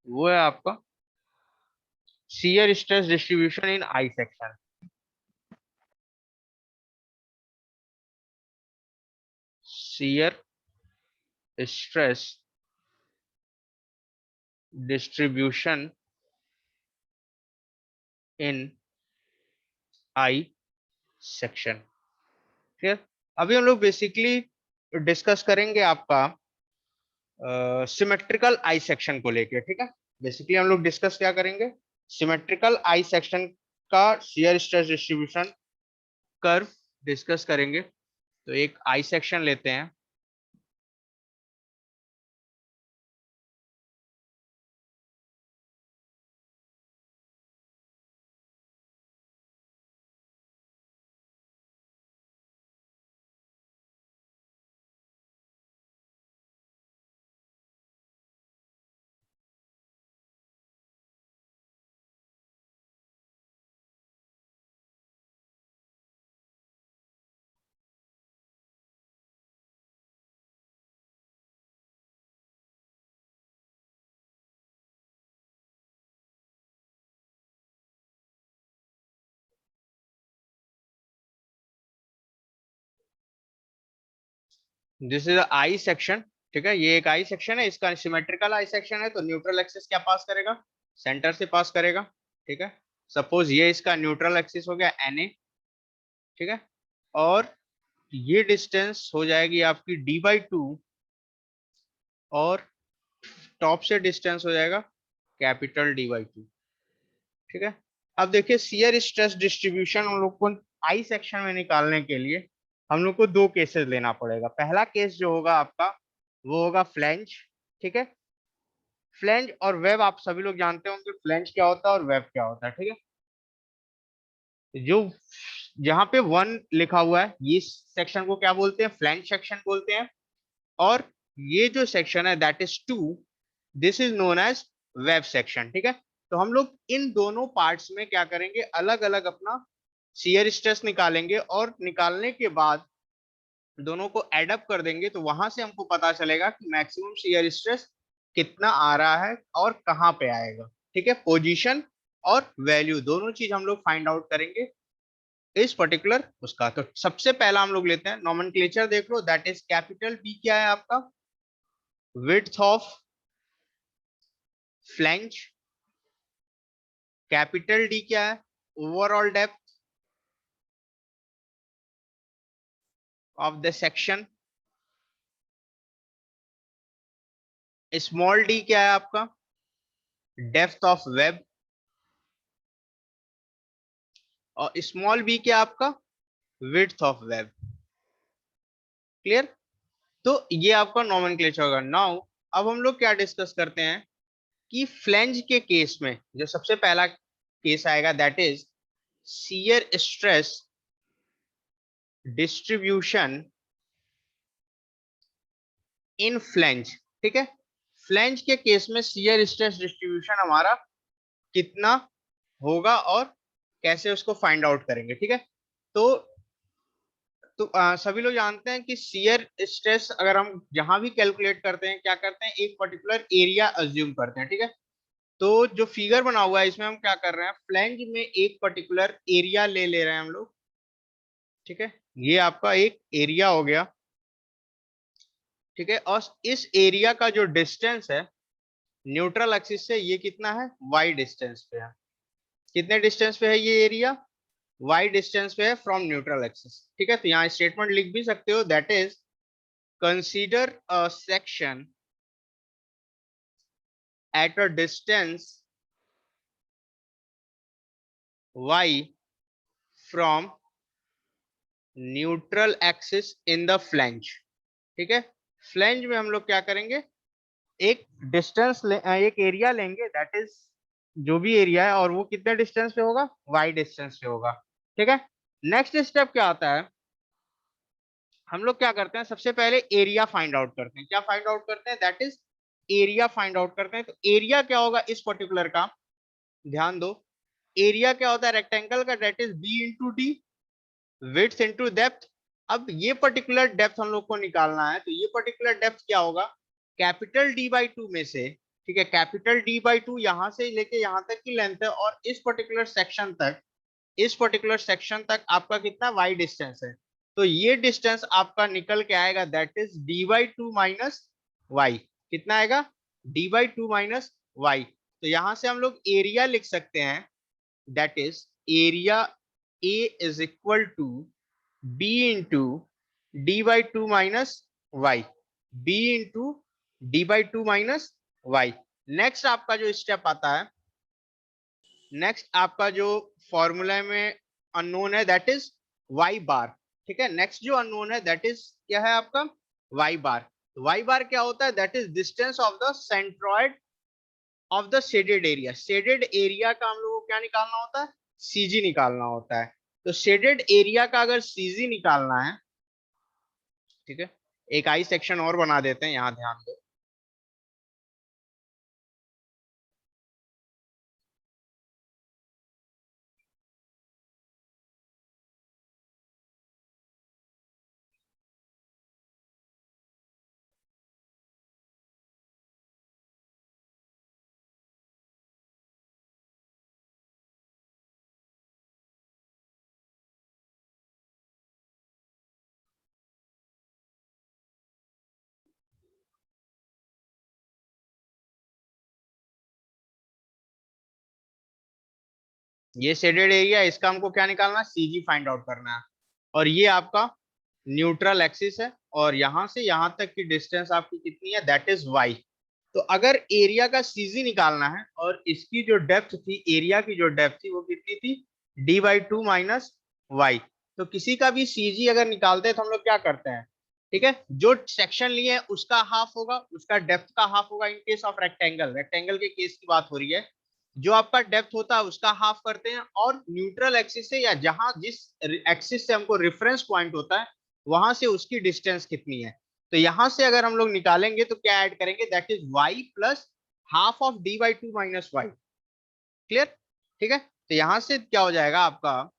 वो है आपका shear stress distribution in I section. Shear stress distribution in I section. ठीक है, अभी हम लोग बेसिकली डिस्कस करेंगे आपका सिमेट्रिकल आई सेक्शन को लेके। ठीक है, बेसिकली हम लोग डिस्कस क्या करेंगे, सिमेट्रिकल आई सेक्शन का shear stress distribution curve discuss करेंगे। तो एक आई सेक्शन लेते हैं। This is I section. ठीक है, ये एक आई सेक्शन है, इसका सिमेट्रिकल आई सेक्शन है। तो न्यूट्रल एक्सिस क्या पास करेगा, सेंटर से पास करेगा। ठीक है, सपोज ये इसका न्यूट्रल एक्सिस हो गया Na। ठीक है, और ये डिस्टेंस हो जाएगी आपकी d/2, और टॉप से डिस्टेंस हो जाएगा कैपिटल D/2। ठीक है, अब देखिए शियर स्ट्रेस डिस्ट्रीब्यूशन हम लोग को आई सेक्शन में निकालने के लिए हम लोग को दो केसेस लेना पड़ेगा। पहला केस जो होगा आपका वो होगा फ्लैंज। ठीक है, फ्लैंज और वेब आप सभी लोग जानते होंगे, फ्लैंज क्या होता है और वेब क्या होता है। ठीक है, जो जहां पे वन लिखा हुआ है ये सेक्शन को क्या बोलते हैं, फ्लैंज सेक्शन बोलते हैं। और ये जो सेक्शन है that is two, this is known as web section. ठीक है, तो हम लोग इन दोनों पार्ट्स में क्या करेंगे, अलग अलग अपना शियर स्ट्रेस निकालेंगे, और निकालने के बाद दोनों को एडअप कर देंगे। तो वहां से हमको पता चलेगा कि मैक्सिमम शियर स्ट्रेस कितना आ रहा है और कहाँ पे आएगा। ठीक है, पोजीशन और वैल्यू दोनों चीज हम लोग फाइंड आउट करेंगे इस पर्टिकुलर उसका। तो सबसे पहला हम लोग लेते हैं, नॉमेनक्लेचर देख लो, दैट इज कैपिटल बी क्या है आपका, width of flange. Capital D क्या है, overall depth of the section. Small D क्या है आपका, डेप्थ ऑफ वेब। और स्मॉल बी क्या है आपका, विड्थ ऑफ वेब। क्लियर, तो ये आपका नॉमेनक्लेचर होगा। नाउ अब हम लोग क्या डिस्कस करते हैं कि फ्लैंज के केस में जो सबसे पहला केस आएगा that is shear stress distribution in flange. ठीक है, फ्लैंज के केस में शियर स्ट्रेस डिस्ट्रीब्यूशन हमारा कितना होगा और कैसे उसको फाइंड आउट करेंगे। ठीक है, तो सभी लोग जानते हैं कि शियर स्ट्रेस अगर हम जहां भी कैलकुलेट करते हैं क्या करते हैं, एक पर्टिकुलर एरिया अज्यूम करते हैं। ठीक है, तो जो फिगर बना हुआ है इसमें हम क्या कर रहे हैं, फ्लैंज में एक पर्टिकुलर एरिया ले ले रहे हैं हम लोग। ठीक है, ये आपका एक एरिया हो गया। ठीक है, और इस एरिया का जो डिस्टेंस है न्यूट्रल एक्सिस से, ये कितना है, वाई डिस्टेंस पे है। कितने डिस्टेंस पे है ये एरिया, वाई डिस्टेंस पे है फ्रॉम न्यूट्रल एक्सिस। ठीक है, तो यहाँ स्टेटमेंट लिख भी सकते हो, that is consider a section at a distance y from neutral axis in the flange. ठीक है, फ्लैंज में हम लोग क्या करेंगे, एक डिस्टेंस एक एरिया लेंगे दैट इज जो भी एरिया है, और वो कितने डिस्टेंस पे होगा, वाई डिस्टेंस पे होगा। ठीक है, नेक्स्ट स्टेप क्या आता है, हम लोग क्या करते हैं, सबसे पहले एरिया फाइंड आउट करते हैं। क्या फाइंड आउट करते हैं, that is area find out करते हैं। तो एरिया क्या होगा इस पर्टिकुलर का, ध्यान दो, एरिया क्या होता है रेक्टेंगल का, that is B into D, width into depth. अब ये पर्टिकुलर डेप्थ हम लोग को निकालना है, तो ये पर्टिकुलर डेप्थ क्या होगा, कैपिटल D/2 में से ठीक है, कैपिटल डी बाई टू यहाँ से लेके यहाँ तक की लेंथ है, और इस पर्टिकुलर सेक्शन तक, इस पर्टिकुलर सेक्शन तक आपका कितना वाई डिस्टेंस है। तो ये डिस्टेंस आपका निकल के आएगा, that is D by two minus Y. कितना आएगा? D by two minus Y. तो यहां से हम लोग एरिया लिख सकते हैं, that is area A is equal to B into D by two minus Y, B into D by two minus Y. Next आपका जो स्टेप आता है, नेक्स्ट आपका जो फॉर्मूला में अननोन है दैट इज वाई बार। ठीक है, नेक्स्ट जो अननोन है दैट इज क्या है आपका? वाई बार। वाई बार क्या होता है? That is distance of the centroid of the shaded area. Shaded area का हम लोग को क्या निकालना होता है? सीजी निकालना होता है। तो शेडेड एरिया का अगर सीजी निकालना है, ठीक है, एक आई सेक्शन और बना देते हैं, यहां ध्यान दो। ये शेडेड एरिया, इसका हमको क्या निकालना है? सीजी फाइंड आउट करना है। और ये आपका न्यूट्रल एक्सिस है, और यहां से यहां तक की डिस्टेंस आपकी कितनी है? That is Y. तो अगर एरिया का सीजी निकालना है, और इसकी जो डेप्थ थी, एरिया की जो डेप्थ थी वो कितनी थी? D by two minus Y. तो किसी का भी सीजी अगर निकालते हैं तो हम लोग क्या करते हैं? ठीक है, जो सेक्शन लिए हैं उसका हाफ होगा, उसका डेप्थ का हाफ होगा। In case of rectangle, rectangle के केस की बात हो रही है, जो आपका डेप्थ होता है उसका हाफ करते हैं, और न्यूट्रल एक्सिस से, या जहां जिस एक्सिस से हमको रेफरेंस पॉइंट होता है, वहां से उसकी डिस्टेंस कितनी है। तो यहां से अगर हम लोग निकालेंगे तो क्या ऐड करेंगे? That is Y plus half of D by two minus Y. Clear? ठीक है, तो यहां से क्या हो जाएगा आपका?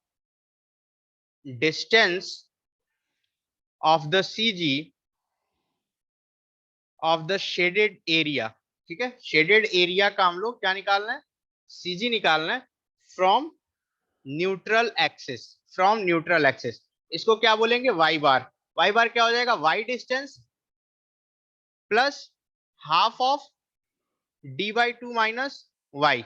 Distance of the CG of the shaded area. ठीक है, शेडेड एरिया का हम लोग क्या निकालना है? सीजी निकालना है from neutral axis, from neutral axis. इसको क्या बोलेंगे? वाई बार। वाई बार क्या हो जाएगा? Y distance plus half of D by two minus Y.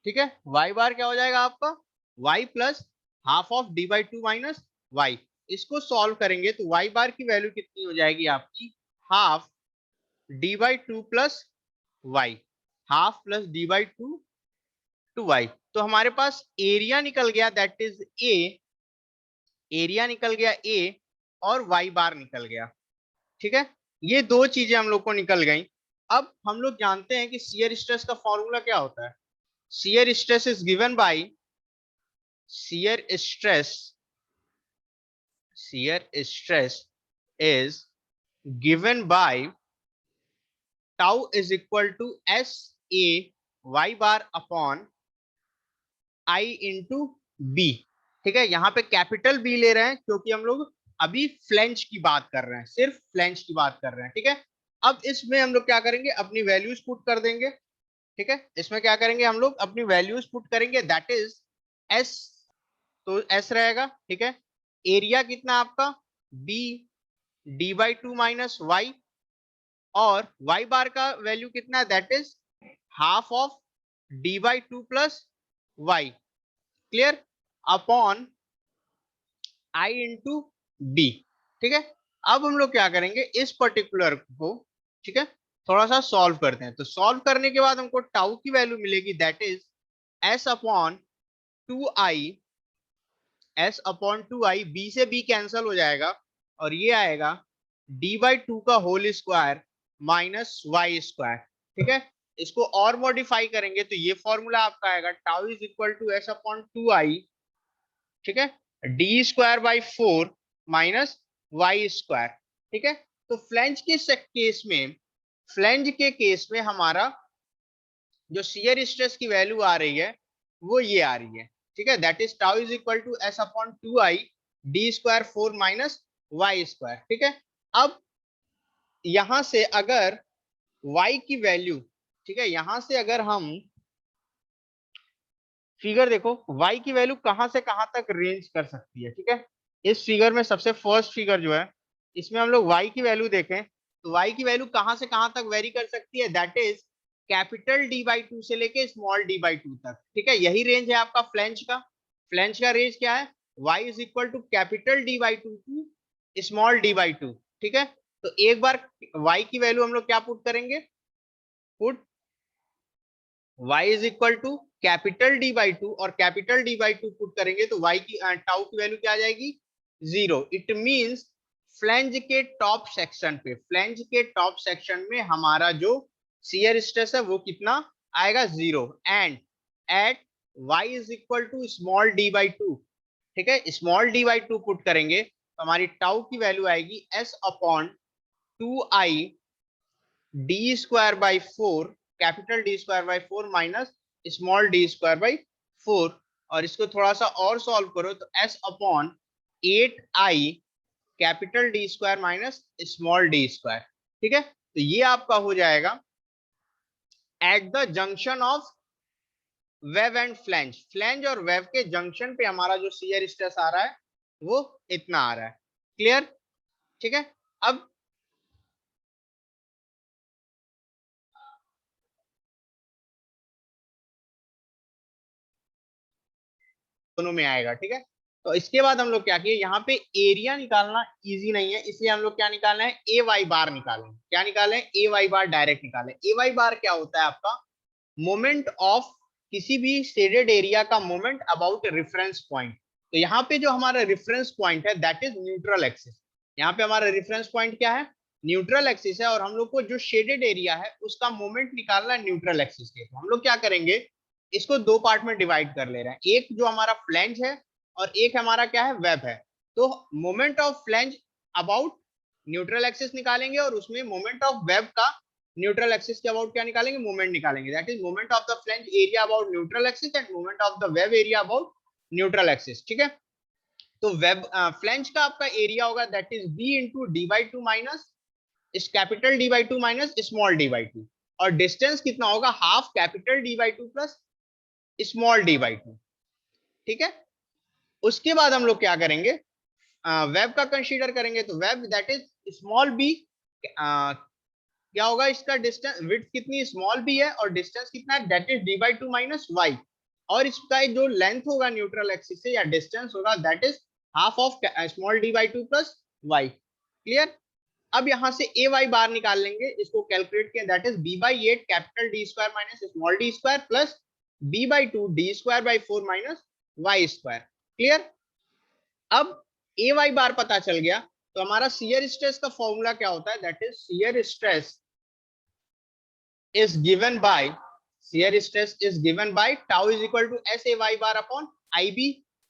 ठीक है, वाई बार क्या हो जाएगा आपका? Y plus half of D by two minus Y. इसको सॉल्व करेंगे तो वाई बार की वैल्यू कितनी हो जाएगी आपकी? Half D by two plus Y, half plus D by two two Y. तो हमारे पास एरिया निकल गया, दैट इज ए, एरिया निकल गया ए, और वाई बार निकल गया। ठीक है, ये दो चीजें हम लोग को निकल गई। अब हम लोग जानते हैं कि शियर स्ट्रेस का फॉर्मूला क्या होता है। Shear stress is given by, shear stress, shear stress is given by tau is equal to S A Y bar upon I into B. ठीक है, यहाँ पे कैपिटल बी ले रहे हैं क्योंकि हम लोग अभी फ्लेंज की बात कर रहे हैं, सिर्फ फ्लेंज की बात कर रहे हैं। ठीक है, अब इसमें हम लोग क्या करेंगे? अपनी वैल्यूज पुट कर देंगे। ठीक है, इसमें क्या करेंगे? हम लोग अपनी वैल्यूज पुट करेंगे, दैट इज एस। तो एस रहेगा। ठीक है, एरिया कितना आपका? B D by two minus Y, और वाई बार का वैल्यू कितना है? That is half of D by two plus Y. Clear? Upon I into B. ठीक है, अब हम लोग क्या करेंगे? इस पर्टिकुलर को, ठीक है, थोड़ा सा सॉल्व करते हैं। तो सॉल्व करने के बाद हमको टाउ की वैल्यू मिलेगी, that is S upon two I, S upon two I, B से बी कैंसल हो जाएगा, और ये आएगा डी बाई टू का whole square minus Y square. ठीक है, इसको और मॉडिफाई करेंगे तो ये फॉर्मूला आपका आएगा, tau is equal to S upon two I, ठीक है, D square by four minus Y square. ठीक है, तो फ्लेंज के केस में, फ्लेंज के केस में हमारा जो शियर स्ट्रेस की वैल्यू आ रही है वो ये आ रही है। ठीक है, that is tau is equal to S upon two I D square four minus Y square. ठीक है, अब यहां से अगर y की वैल्यू ठीक है, यहां से अगर हम फिगर देखो, y की वैल्यू कहां से कहां तक रेंज कर सकती है, ठीक है। इस फिगर में सबसे फर्स्ट फिगर जो है, इसमें हम लोग y की वैल्यू देखें तो y की वैल्यू कहां से कहां तक वेरी कर सकती है, दैट इज कैपिटल D/2 से लेके स्मॉल D/2 तक, ठीक है। यही रेंज है आपका फ्लैंज का। फ्लैंज का रेंज क्या है, y is equal to capital D/2 to small D/2, ठीक है। तो एक बार y की वैल्यू हम लोग क्या पुट करेंगे, put y is equal to capital D/2, और कैपिटल D/2 पुट करेंगे तो y की टाउ की वैल्यू क्या आ जाएगी, 0। इट मींस फ्लैंज के टॉप सेक्शन पे, फ्लैंज के टॉप सेक्शन में हमारा जो शियर स्ट्रेस है वो कितना आएगा, 0। And at y is equal to small D/2, ठीक है, स्मॉल D/2 पुट करेंगे तो हमारी टाउ की वैल्यू आएगी s upon 2i d²/4, capital D²/4 minus small d²/4। और इसको थोड़ा सा और सॉल्व करो तो s upon 8i capital D² minus small d², ठीक है। तो ये आपका हो जाएगा at the junction of web and flange, flange और वेब के जंक्शन पे हमारा जो शियर स्ट्रेस आ रहा है वो इतना आ रहा है। क्लियर, ठीक है। अब दोनों में आएगा, ठीक है। तो इसके बाद हम लोग क्या किए, यहाँ पे एरिया निकालना इजी नहीं है, इसलिए हम लोग क्या निकालना है, ए वाई बार निकालें। क्या निकालें, ए वाई बार डायरेक्ट निकालें। ए वाई बार क्या होता है आपका, मोमेंट ऑफ किसी भी शेडेड एरिया का मोमेंट अबाउट रेफरेंस पॉइंट। तो यहाँ पे जो हमारा रेफरेंस पॉइंट है दैट इज न्यूट्रल एक्सिस। यहाँ पे हमारा रेफरेंस पॉइंट क्या है, न्यूट्रल एक्सिस है, और हम लोग को जो शेडेड एरिया है उसका मोमेंट निकालना है न्यूट्रल एक्सिस के। तो हम लोग क्या करेंगे, इसको दो पार्ट में डिवाइड कर ले रहे हैं, एक जो हमारा फ्लैंज है और एक हमारा क्या है, वेब है। तो moment of flange about neutral axis निकालेंगे, और उसमें मोमेंट ऑफ वेब का न्यूट्रल एक्सिस के अबाउट क्या निकालेंगे, मोमेंट निकालेंगे। That is moment of the flange area about neutral axis and moment of the web area about neutral axis, ठीक है। तो वेब फ्लैंज का आपका एरिया होगा that is B into D/2 minus इस capital D/2 minus small D/2, और distance कितना होगा, half capital D/2 plus small D/2, ठीक है। उसके बाद हम लोग क्या करेंगे, वेब का कंसीडर करेंगे। तो web that is small b, क्या होगा इसका डिस्टेंस, विड्थ कितनी स्मॉल बी है और डिस्टेंस कितना है, that is D/2 minus Y, और इसका जो लेंथ होगा न्यूट्रल एक्सिस से या डिस्टेंस होगा that is half of small D/2 plus Y. Clear. अब यहां से ए वाई बार निकाल लेंगे, इसको कैलकुलेट किया that is B/8 capital D² minus small D² plus B/2 D²/4 minus y²। Clear. अब ए वाई बार पता चल गया तो हमारा शियर स्ट्रेस का फॉर्मूला क्या होता है, that is shear stress is given by, shear stress is given by tau is equal to s a y bar upon ib।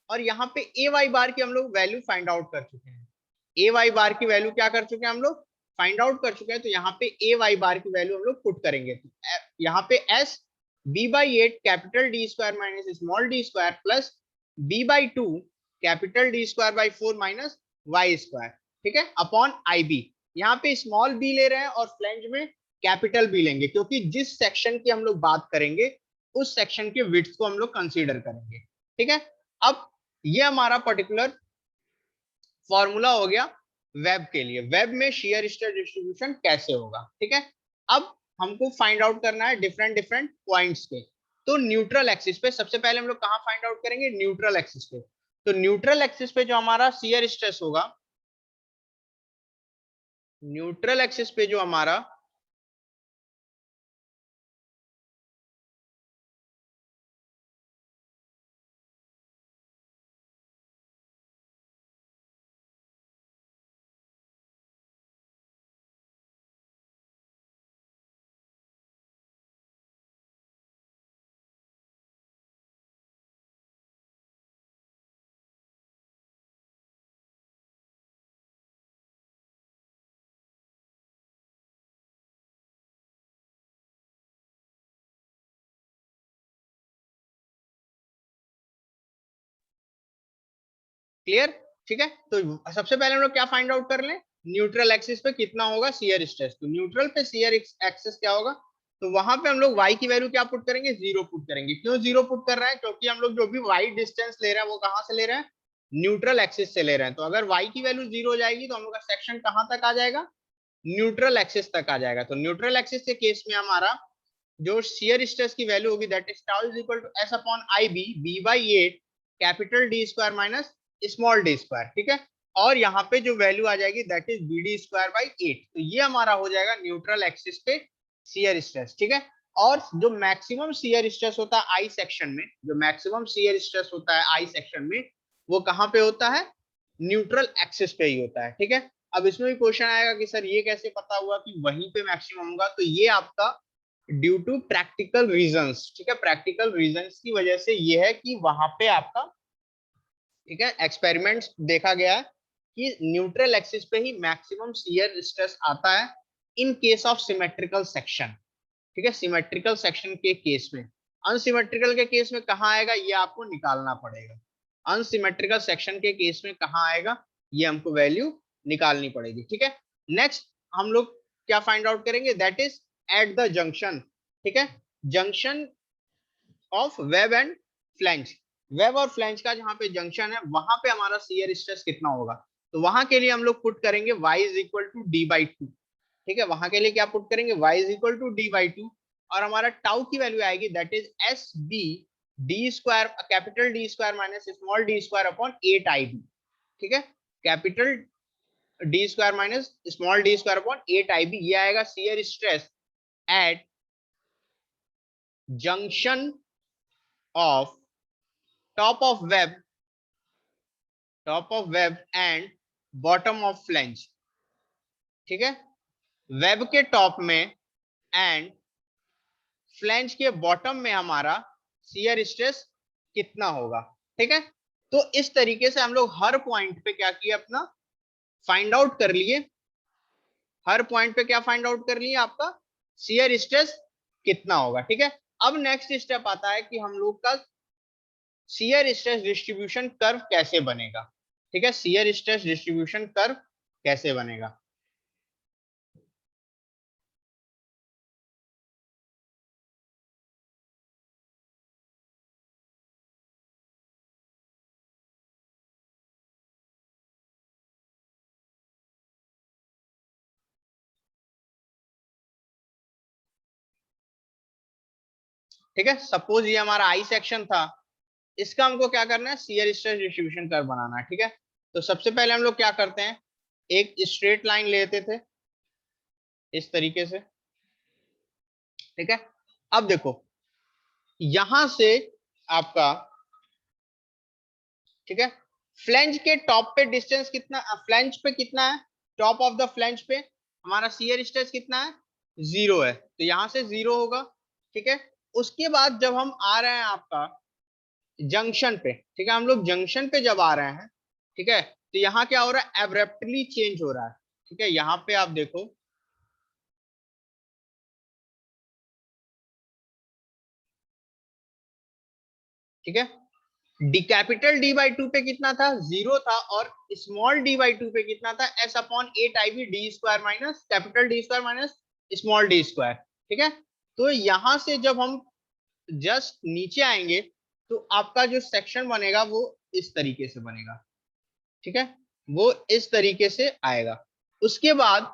और यहाँ पे ए वाई बार की हम लोग वैल्यू फाइंड आउट कर चुके हैं, ए वाई बार की वैल्यू क्या कर चुके हैं हम लोग, फाइंड आउट कर चुके हैं। तो यहाँ पे ए वाई बार की वैल्यू हम लोग पुट करेंगे, तो यहाँ पे S B/8 capital D² minus small D² plus B/2 capital D²/4 minus y², ठीक है, अपॉन आई बी। यहाँ पे स्मॉल बी ले रहे हैं और फ्लैंज में कैपिटल बी लेंगे, क्योंकि जिस सेक्शन की हम लोग बात करेंगे उस सेक्शन के विड्थ को हम लोग कंसीडर करेंगे, ठीक है। अब ये हमारा पर्टिकुलर फॉर्मूला हो गया वेब के लिए, वेब में शियर स्ट्रेस डिस्ट्रीब्यूशन कैसे होगा, ठीक है। अब हमको फाइंड आउट करना है डिफरेंट डिफरेंट पॉइंट्स पे। तो न्यूट्रल एक्सिस पे सबसे पहले हम लोग कहाँ फाइंड आउट करेंगे, न्यूट्रल एक्सिस पे। तो न्यूट्रल एक्सिस पे जो हमारा शियर स्ट्रेस होगा, न्यूट्रल एक्सिस पे जो हमारा क्लियर, ठीक है। तो सबसे पहले हम लोग क्या फाइंड आउट कर लें, न्यूट्रल एक्सिस पे कितना होगा शियर स्ट्रेस। तो न्यूट्रल पे शियर एक्सिस क्या होगा, तो वहां पे हम लोग y की वैल्यू क्या पुट करेंगे, 0 पुट करेंगे। क्यों 0 पुट कर रहे हैं, क्योंकि हम लोग जो भी y डिस्टेंस ले रहे हैं वो कहां से ले रहे हैं, न्यूट्रल एक्सिस से ले रहे हैं। तो अगर y की वैल्यू 0 हो जाएगी तो हम लोग का सेक्शन कहां तक आ जाएगा, न्यूट्रल एक्सिस तक आ जाएगा। तो न्यूट्रल एक्सिस के केस में हमारा जो शियर स्ट्रेस की वैल्यू होगी that is tau is equal to S upon I B, B by 8 capital D square minus small D square, ठीक है। और यहाँ पे जो वैल्यू आ जाएगी that is B D square by 8। तो ये हमारा हो जाएगा न्यूट्रल एक्सिस पे शियर स्ट्रेस, ठीक है। और जो मैक्सिमम शियर स्ट्रेस होता है आई सेक्शन में, जो मैक्सिमम शियर स्ट्रेस होता है आई सेक्शन में, वो कहाँ पे होता है, न्यूट्रल एक्सिस पे ही होता है, ठीक है। अब इसमें भी क्वेश्चन आएगा कि सर ये कैसे पता हुआ कि वहीं पे मैक्सिमम होगा, तो ये आपका ड्यू टू प्रैक्टिकल रीजंस, ठीक है। प्रैक्टिकल रीजंस की वजह से ये है कि वहां पे आपका, ठीक है, एक्सपेरिमेंट्स देखा गया है कि न्यूट्रल एक्सिस पे ही मैक्सिमम शियर स्ट्रेस आता है in case of symmetrical section, ठीक है। सिमेट्रिकल सेक्शन के केस में, अनसिमेट्रिकल के केस में कहाँ आएगा ये आपको निकालना पड़ेगा। अनसिमेट्रिकल सेक्शन के केस में कहाँ आएगा ये हमको वैल्यू निकालनी पड़ेगी, ठीक है। नेक्स्ट हम लोग क्या फाइंड आउट करेंगे, that is at the junction, ठीक है, junction of web and flange. Web और फ्लैंज का जहां पे जंक्शन है वहां पे हमारा शियर स्ट्रेस कितना होगा, तो वहां के लिए हम लोग पुट करेंगे y is equal to D by two, ठीक है। वहां के लिए क्या पुट करेंगे, y is equal to D by two, और हमारा टाउ की वैल्यू आएगी that is S B D square, capital D square minus small D square upon 8 I B, ठीक है। Capital D square minus small D square upon 8 I B, ये आएगा shear stress at junction of top of web, top of web and bottom of flange, ठीक है। Web के top में and flange के bottom में हमारा शियर स्ट्रेस कितना होगा, ठीक है। तो इस तरीके से हम लोग हर पॉइंट पे क्या किया, अपना फाइंड आउट कर लिए, हर पॉइंट पे क्या फाइंड आउट कर लिए, आपका शियर स्ट्रेस कितना होगा, ठीक है। अब नेक्स्ट स्टेप आता है कि हम लोग का शियर स्ट्रेस डिस्ट्रीब्यूशन कर्व कैसे बनेगा, ठीक है। शियर स्ट्रेस डिस्ट्रीब्यूशन कर्व कैसे बनेगा, ठीक है। सपोज ये हमारा आई सेक्शन था, इसका हमको क्या करना है, शियर स्ट्रेस डिस्ट्रीब्यूशन कर्व बनाना है, ठीक है। तो सबसे पहले हम लोग क्या करते हैं, एक स्ट्रेट लाइन लेते थे इस तरीके से, ठीक है। अब देखो यहां से आपका, ठीक है, फ्लैंज के टॉप पे डिस्टेंस कितना, फ्लैंज पे कितना है, टॉप ऑफ द फ्लैंज पे हमारा शियर स्ट्रेस कितना है, 0 है, तो यहां से 0 होगा, ठीक है। उसके बाद जब हम आ रहे हैं आपका जंक्शन पे, ठीक है, हम लोग जंक्शन पे जब आ रहे हैं, ठीक है, तो यहाँ क्या हो रहा है, एब्रप्टली चेंज हो रहा है, ठीक है। यहाँ पे आप देखो, ठीक है, D capital D by to पे कितना था, 0 था, और स्मॉल डी बाई टू पे कितना था, S upon 8 I B D square minus capital D square minus small D square, ठीक है। तो यहां से जब हम जस्ट नीचे आएंगे तो आपका जो सेक्शन बनेगा वो इस तरीके से बनेगा, ठीक है, वो इस तरीके से आएगा। उसके बाद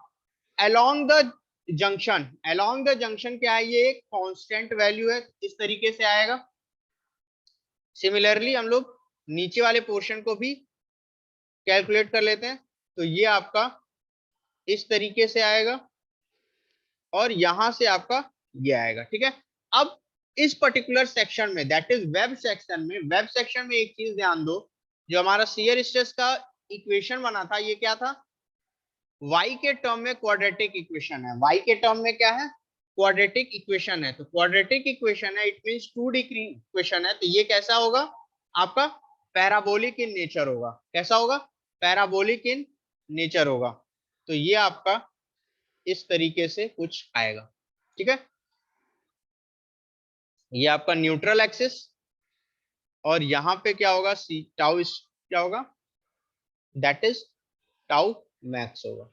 along the junction, along the junction क्या है, ये एक कांस्टेंट वैल्यू है, इस तरीके से आएगा। सिमिलरली हम लोग नीचे वाले पोर्शन को भी कैलकुलेट कर लेते हैं, तो ये आपका इस तरीके से आएगा और यहां से आपका ये आएगा, ठीक है। अब इस पर्टिकुलर सेक्शन में दैट इज वेब सेक्शन में, वेब सेक्शन में एक चीज ध्यान दो, जो हमारा शियर स्ट्रेस का इक्वेशन बना था ये क्या था, y के टर्म में क्वाड्रेटिक इक्वेशन है, y के टर्म में क्या है, क्वाड्रेटिक इक्वेशन है। तो क्वाड्रेटिक इक्वेशन है, इट मींस 2 डिग्री इक्वेशन है, तो ये कैसा होगा, आपका पैराबोलिक इन नेचर होगा। कैसा होगा, पैराबोलिक इन नेचर होगा। तो ये आपका इस तरीके से कुछ आएगा, ठीक है। ये आपका न्यूट्रल एक्सिस, और यहाँ पे क्या होगा, सी टाउ क्या होगा, दैट इज टाउ मैक्स होगा।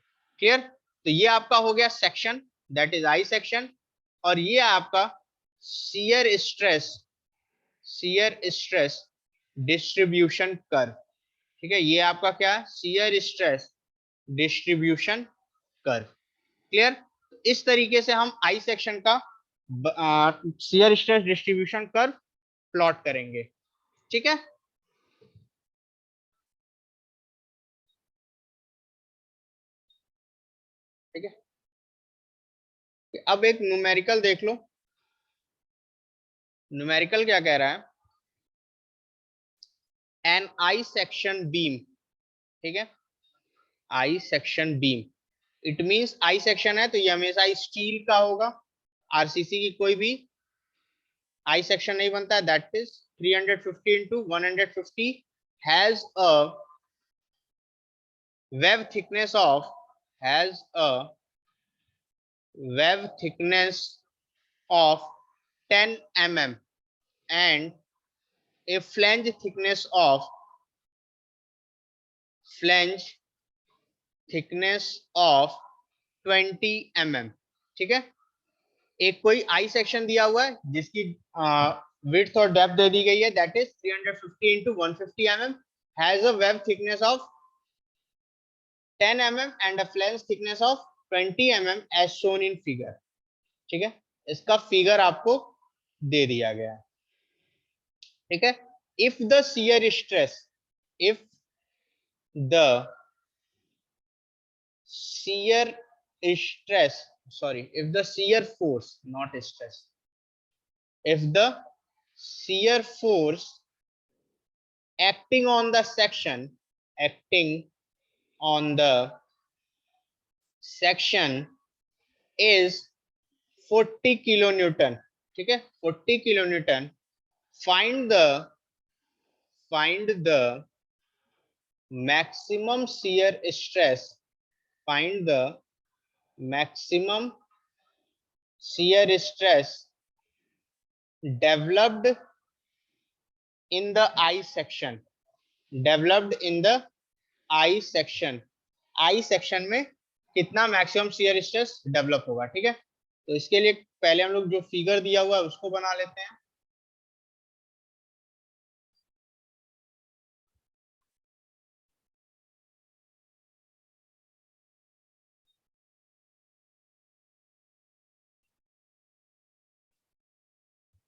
क्लियर, तो ये आपका हो गया section, that is I section. और ये आपका शियर स्ट्रेस डिस्ट्रीब्यूशन कर्व, ठीक है। ये आपका क्या है, shear stress distribution curve. Clear. इस तरीके से हम आई सेक्शन का shear stress distribution curve plot करेंगे, ठीक है। ठीक है, अब एक न्यूमेरिकल देख लो। न्यूमेरिकल क्या कह रहा है, एन आई सेक्शन बीम, ठीक है, I section beam, it means I section है तो ये हमेशा स्टील का होगा, आरसीसी की कोई भी आई सेक्शन नहीं बनता है। That is 350 into 150 has a web thickness of has a web thickness of 10 mm and a flange thickness of flange thickness of 20 mm, ठीक है। एक कोई आई सेक्शन दिया हुआ है जिसकी विड्थ और डेप्थ दे दी गई है, that is 350 into 150 mm, has a web thickness of 10 mm and a flange thickness of 20 mm as shown in figure, ठीक है। इसका फिगर आपको दे दिया गया है, ठीक है। If the shear stress, if the shear stress, sorry, if the shear force, not stress, if the shear force acting on the section, acting on the section is 40 kilonewton, ठीक है, 40 kilonewton, find the maximum shear stress, find the maximum shear stress developed in the I section, developed in the I section, I section में कितना maximum shear stress develop होगा, ठीक है। तो इसके लिए पहले हम लोग जो फिगर दिया हुआ है उसको बना लेते हैं।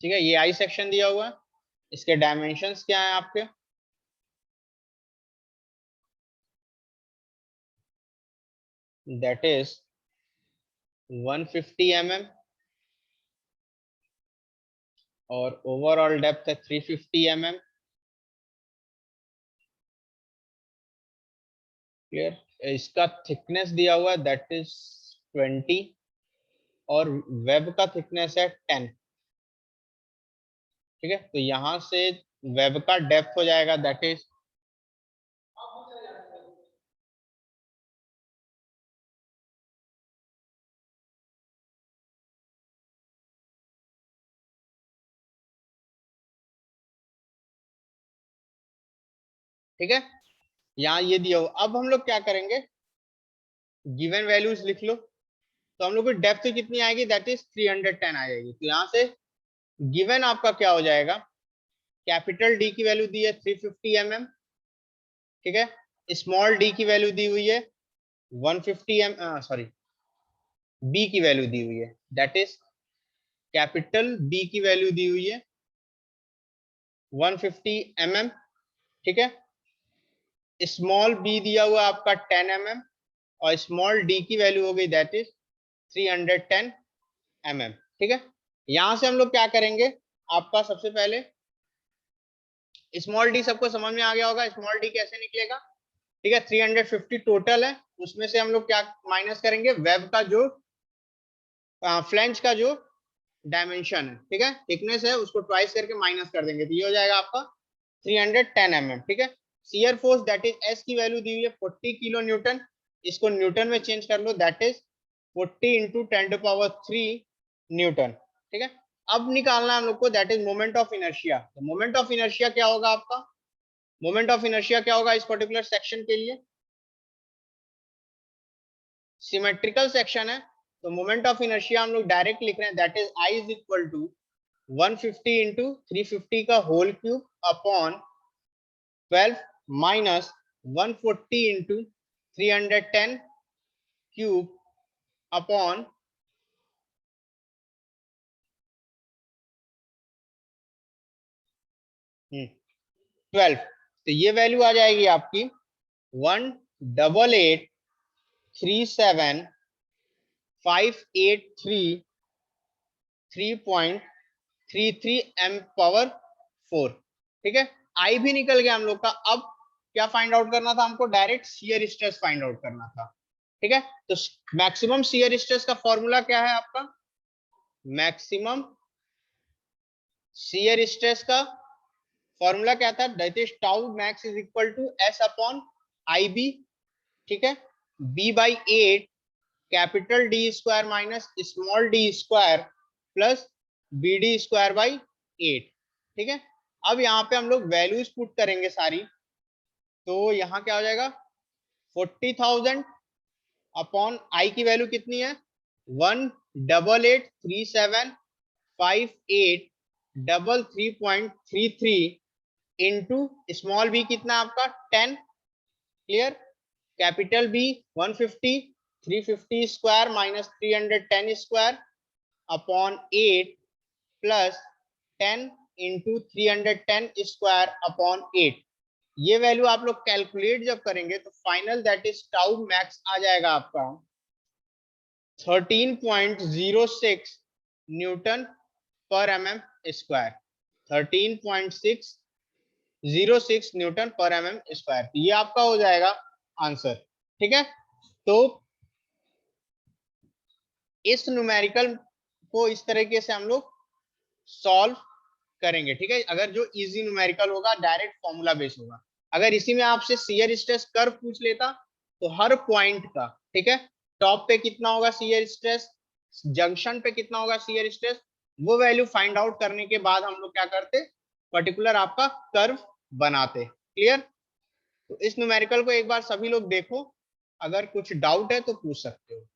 ठीक है, ये आई सेक्शन दिया हुआ है, इसके डायमेंशंस क्या है आपके, दैट इज 150 mm और ओवरऑल डेप्थ है 350 mm। क्लियर। इसका थिकनेस दिया हुआ है दैट इज 20 और वेब का थिकनेस है 10, ठीक है। तो यहां से वेब का डेप्थ हो जाएगा दैट इज, ठीक है, यहाँ ये दिया हुआ। अब हम लोग क्या करेंगे, गिवन वैल्यूज लिख लो। तो हम लोग को डेप्थ कितनी आएगी, दैट इज 310 आ जाएगी। तो यहाँ से गिवन आपका क्या हो जाएगा, कैपिटल डी की वैल्यू दी है 350 mm, ठीक है। स्मॉल डी की वैल्यू दी हुई है 150 सॉरी, बी की वैल्यू दी हुई है, दैट इज कैपिटल बी की वैल्यू दी हुई है 150 mm, ठीक है। स्मॉल बी दिया हुआ आपका 10 mm और स्मॉल डी की वैल्यू हो गई दैट इज 310 mm, ठीक है। यहां से हम लोग क्या करेंगे, आपका सबसे पहले स्मॉल डी सबको समझ में आ गया होगा, स्मॉल डी कैसे निकलेगा, ठीक है। 350 टोटल है, उसमें से हम लोग क्या माइनस करेंगे, वेब का जो फ्लैंज का जो डायमेंशन है, ठीक है, थिकनेस है, उसको ट्वाइस करके माइनस कर देंगे, तो ये हो जाएगा आपका 310 mm, ठीक है। Shear force that is S की वैल्यू दी हुई है 40 किलो न्यूटन, इसको न्यूटन में चेंज कर लो, दैट इज 40 into 10⁻³ न्यूटन, ठीक है। अब निकालना हम लोग को that is moment of inertia. तो मोमेंट ऑफ इनर्शिया क्या होगा आपका, मोमेंट ऑफ इनर्शिया क्या होगा इस पर्टिकुलर सेक्शन के लिए, सिमेट्रिकल सेक्शन है तो मोमेंट ऑफ इनर्शिया हम लोग डायरेक्ट लिख रहे हैं, that is I is equal to 150 into 350 का whole cube upon 12 minus 140 into 310 cube upon 12। तो ये वैल्यू आ जाएगी आपकी 18837,583 m पावर 4। ठीक है, आई भी निकल गया हम लोग का। अब क्या फाइंड आउट करना था हमको? Direct shear stress find out करना था। ठीक है, तो मैक्सिमम शियर स्ट्रेस का फॉर्मूला क्या है आपका? मैक्सिमम शियर स्ट्रेस का फॉर्मूला क्या था? That is tau max is equal to S upon I B. ठीक है, B by 8 capital D square minus small D square plus B D square by 8। ठीक है, अब यहाँ पे हम लोग वैल्यूज पुट करेंगे सारी। तो यहाँ क्या हो जाएगा? 40,000 अपॉन आई की वैल्यू कितनी है? 188375833.33 इंटू स्मॉल बी कितना आपका? 10। Clear? Capital B 150, 350 square minus 310 square upon 8 plus 10 into 310 square upon 8। ये वैल्यू आप लोग कैलकुलेट जब करेंगे तो final that is tau max आ जाएगा आपका 13.06 न्यूटन पर mm स्क्वायर। 13.606 न्यूटन पर mm स्क्वायर। ये आपका हो जाएगा आंसर। ठीक है, तो इस न्यूमेरिकल को इस तरीके से हम लोग सॉल्व करेंगे। ठीक है, अगर जो इजी न्यूमेरिकल होगा डायरेक्ट फॉर्मूला बेस होगा। अगर इसी में आपसे शियर स्ट्रेस कर्व पूछ लेता तो हर पॉइंट का, ठीक है, टॉप पे कितना होगा शियर स्ट्रेस, जंक्शन पे कितना होगा शियर स्ट्रेस, वो वैल्यू फाइंड आउट करने के बाद हम लोग क्या करते? पर्टिकुलर आपका कर्व बनाते। क्लियर? तो इस न्यूमेरिकल को एक बार सभी लोग देखो, अगर कुछ डाउट है तो पूछ सकते हो।